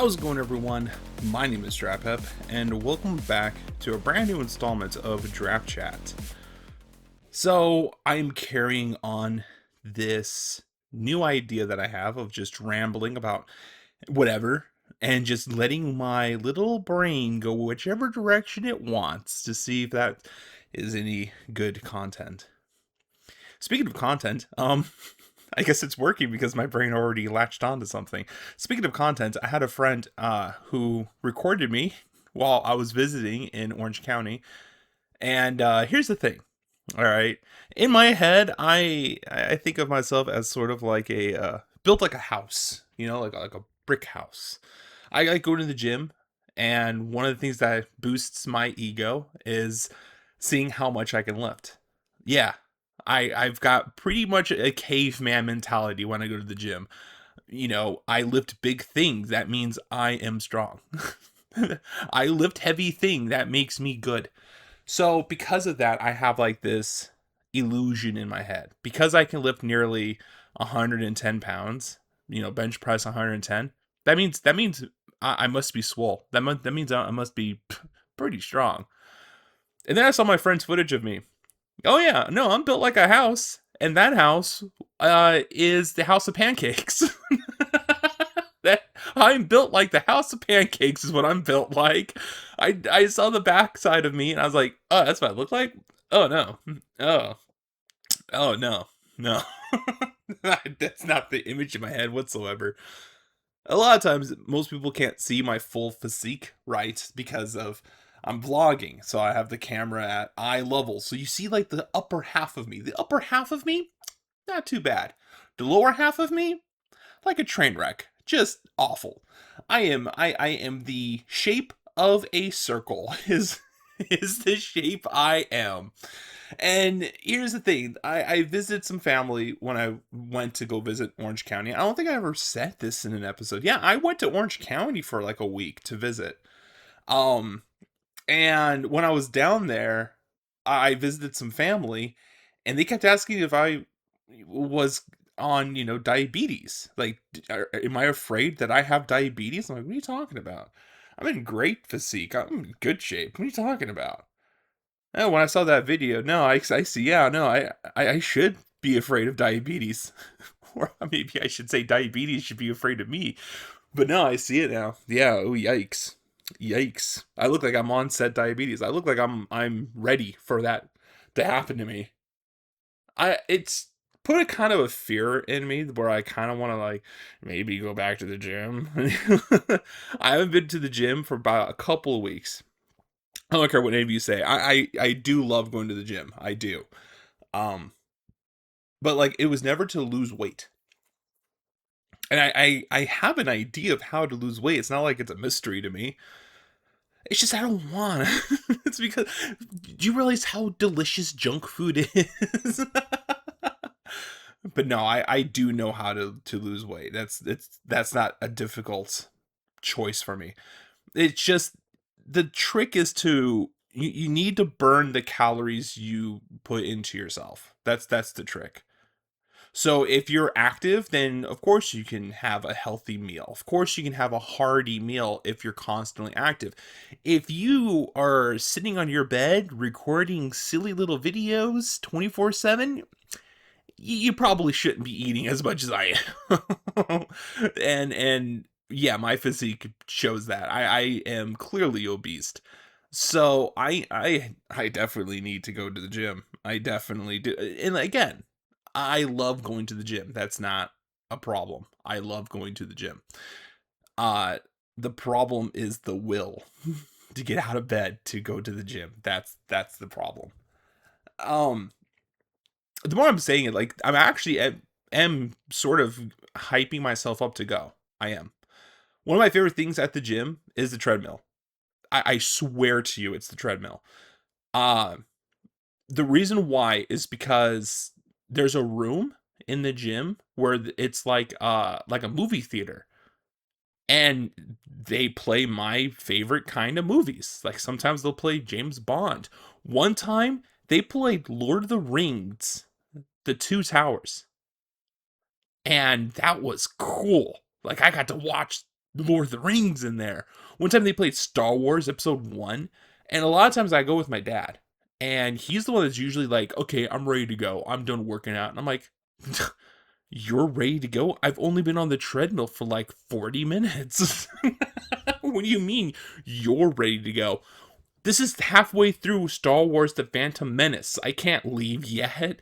How's it going, everyone? My name is DrapPep, and welcome back to a brand new installment of Drap Chat. So, I'm carrying on this new idea that I have of just rambling about whatever and just letting my little brain go whichever direction it wants to see if that is any good content. Speaking of content, I guess it's working because my brain already latched onto something. Speaking of content, I had a friend who recorded me while I was visiting in Orange County. And here's the thing. All right. In my head, I think of myself as sort of like a built like a house, like a brick house. I like go to the gym, and one of the things that boosts my ego is seeing how much I can lift. Yeah, I've got pretty much a caveman mentality when I go to the gym. I lift big things. That means I am strong. I lift heavy thing. That makes me good. So because of that, I have like this illusion in my head. Because I can lift nearly 110 pounds, bench press 110. That means I must be swole. That means I must be pretty strong. And then I saw my friend's footage of me. Oh yeah, no, I'm built like a house, and that house is the house of pancakes. That I'm built like the house of pancakes is what I'm built like. I saw the backside of me, and I was like, oh, that's what I look like. Oh no, oh no, no, that's not the image in my head whatsoever. A lot of times, most people can't see my full physique, right? Because of I'm vlogging, so I have the camera at eye level. So you see like the upper half of me. The upper half of me, not too bad. The lower half of me, like a train wreck. Just awful. I am the shape of a circle is the shape I am. And here's the thing. I visited some family when I went to go visit Orange County. I don't think I ever said this in an episode. Yeah, I went to Orange County for like a week to visit. Um, and when I was down there, I visited some family, and they kept asking if I was on, diabetes. Like, am I afraid that I have diabetes? I'm like, what are you talking about? I'm in great physique. I'm in good shape. What are you talking about? Oh, when I saw that video, no, I see. Yeah, no, I should be afraid of diabetes. Or maybe I should say diabetes should be afraid of me. But no, I see it now. Yeah, oh yikes. Yikes. I look like I'm on set diabetes. I look like I'm ready for that to happen to me. It's put a kind of a fear in me where I kind of want to like maybe go back to the gym. I haven't been to the gym for about a couple of weeks. I don't care what any of you say. I do love going to the gym. I do. Um, but like it was never to lose weight. And I have an idea of how to lose weight. It's not like it's a mystery to me. It's just I don't want to. It's because do you realize how delicious junk food is? But no, I do know how to lose weight. That's not a difficult choice for me. It's just the trick is to you need to burn the calories you put into yourself. That's the trick. So if you're active, then of course you can have a healthy meal. Of course you can have a hearty meal if you're constantly active. If you are sitting on your bed recording silly little videos 24/7, you probably shouldn't be eating as much as I am. And yeah, my physique shows that. I am clearly obese. So I definitely need to go to the gym. I definitely do. And again, I love going to the gym. That's not a problem. I love going to the gym. Uh the problem is the will to get out of bed to go to the gym. That's the problem. Um the more I'm saying it, like I'm actually am sort of hyping myself up to go. I am. One of my favorite things at the gym is the treadmill. I swear to you, it's the treadmill. Uh, the reason why is because there's a room in the gym where it's like a movie theater, and they play my favorite kind of movies. Like sometimes they'll play James Bond. One time they played Lord of the Rings, The Two Towers. And that was cool. Like I got to watch Lord of the Rings in there. One time they played Star Wars Episode 1, and a lot of times I go with my dad, and he's the one that's usually like, okay, I'm ready to go. I'm done working out. And I'm like, you're ready to go? I've only been on the treadmill for like 40 minutes. What do you mean you're ready to go? This is halfway through Star Wars The Phantom Menace. I can't leave yet.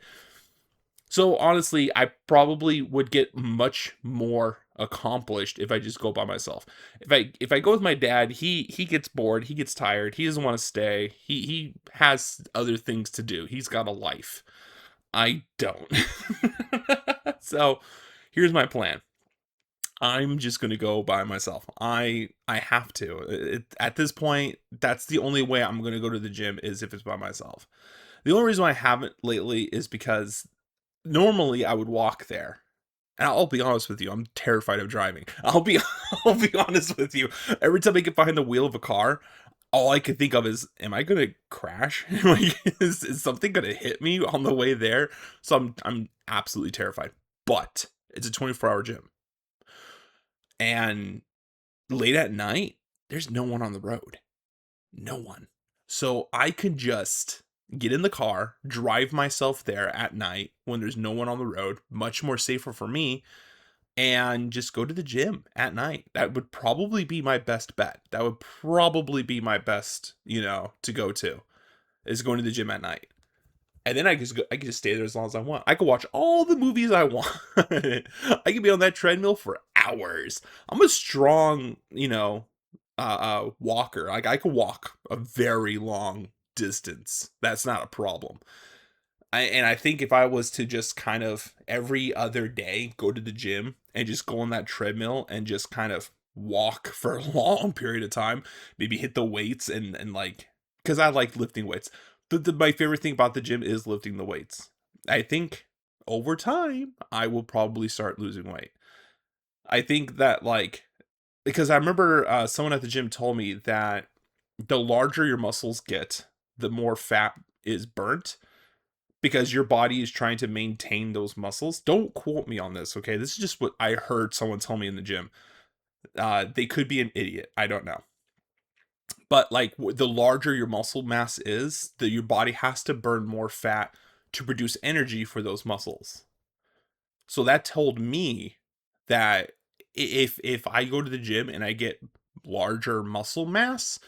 So honestly, I probably would get much more accomplished if I just go by myself. If I go with my dad, he gets bored, he gets tired, he doesn't want to stay. He has other things to do. He's got a life. I don't. So, here's my plan. I'm just going to go by myself. I have to. At this point, that's the only way I'm going to go to the gym is if it's by myself. The only reason why I haven't lately is because normally I would walk there. And I'll be honest with you, I'm terrified of driving. I'll be honest with you. Every time I get behind the wheel of a car, all I can think of is, am I gonna crash? Is something gonna hit me on the way there? So I'm absolutely terrified. But it's a 24-hour gym. And late at night, there's no one on the road. No one. So I can just get in the car, drive myself there at night when there's no one on the road, much more safer for me, and just go to the gym at night. That would probably be my best bet. That would probably be my best, to go to, is going to the gym at night. And then I can just stay there as long as I want. I can watch all the movies I want. I can be on that treadmill for hours. I'm a strong, walker. Like I can walk a very long distance. That's not a problem. And I think if I was to just kind of every other day go to the gym and just go on that treadmill and just kind of walk for a long period of time, maybe hit the weights and like, because I like lifting weights. My favorite thing about the gym is lifting the weights. I think over time I will probably start losing weight. I think that like, because I remember someone at the gym told me that the larger your muscles get, the more fat is burnt because your body is trying to maintain those muscles. Don't quote me on this, okay? This is just what I heard someone tell me in the gym. They could be an idiot. I don't know. But like the larger your muscle mass is, your body has to burn more fat to produce energy for those muscles. So that told me that if I go to the gym and I get larger muscle mass,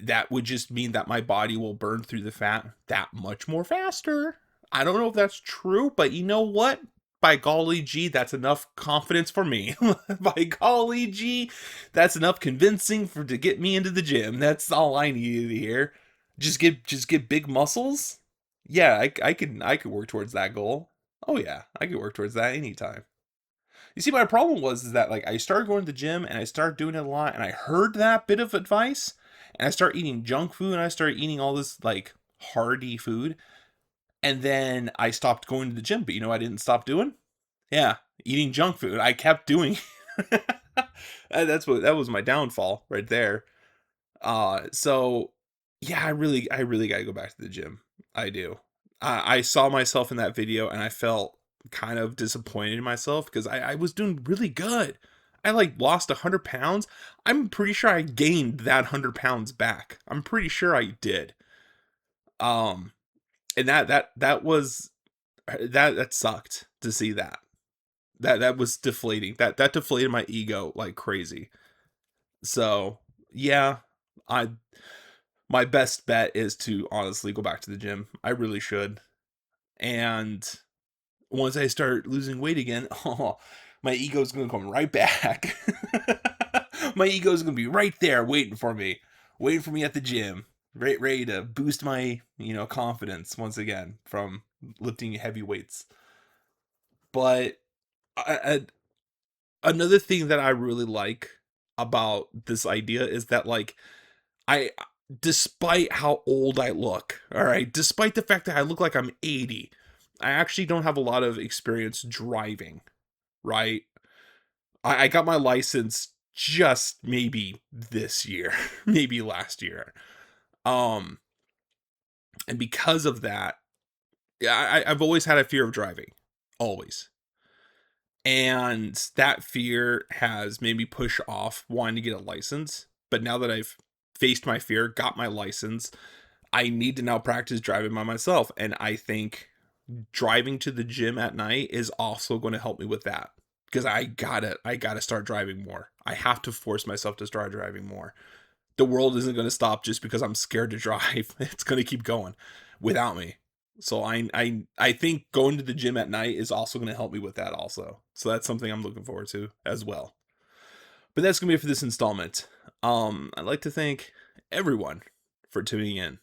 that would just mean that my body will burn through the fat that much more faster. I don't know if that's true, but you know what? By golly gee, that's enough confidence for me. By golly gee, that's enough convincing to get me into the gym. That's all I needed to hear. Just get big muscles. Yeah, I could work towards that goal. Oh yeah, I could work towards that anytime. You see, my problem was is that like I started going to the gym and I started doing it a lot, and I heard that bit of advice, and I started eating junk food, and I started eating all this like hearty food, and then I stopped going to the gym. But you know what I didn't stop doing? Yeah, eating junk food. I kept doing. That was my downfall right there. So yeah, I really gotta go back to the gym. I do. I saw myself in that video and I felt kind of disappointed in myself because I was doing really good. I like lost 100 pounds. I'm pretty sure I gained that 100 pounds back. I'm pretty sure I did. Um, and that was that sucked to see that. That was deflating. That deflated my ego like crazy. So yeah, I my best bet is to honestly go back to the gym. I really should. And once I start losing weight again, oh, my ego's gonna come right back. My ego's gonna be right there waiting for me at the gym, ready to boost my, confidence once again from lifting heavy weights. But another thing that I really like about this idea is that like I despite how old I look, all right, despite the fact that I look like I'm 80, I actually don't have a lot of experience driving, right? I got my license just maybe this year, maybe last year. Um, and because of that, yeah, I've always had a fear of driving. Always. And that fear has made me push off wanting to get a license. But now that I've faced my fear, got my license, I need to now practice driving by myself. And I think driving to the gym at night is also going to help me with that. Because I gotta start driving more. I have to force myself to start driving more. The world isn't going to stop just because I'm scared to drive. It's going to keep going without me. So I think going to the gym at night is also going to help me with that also. So that's something I'm looking forward to as well. But that's going to be it for this installment. I'd like to thank everyone for tuning in.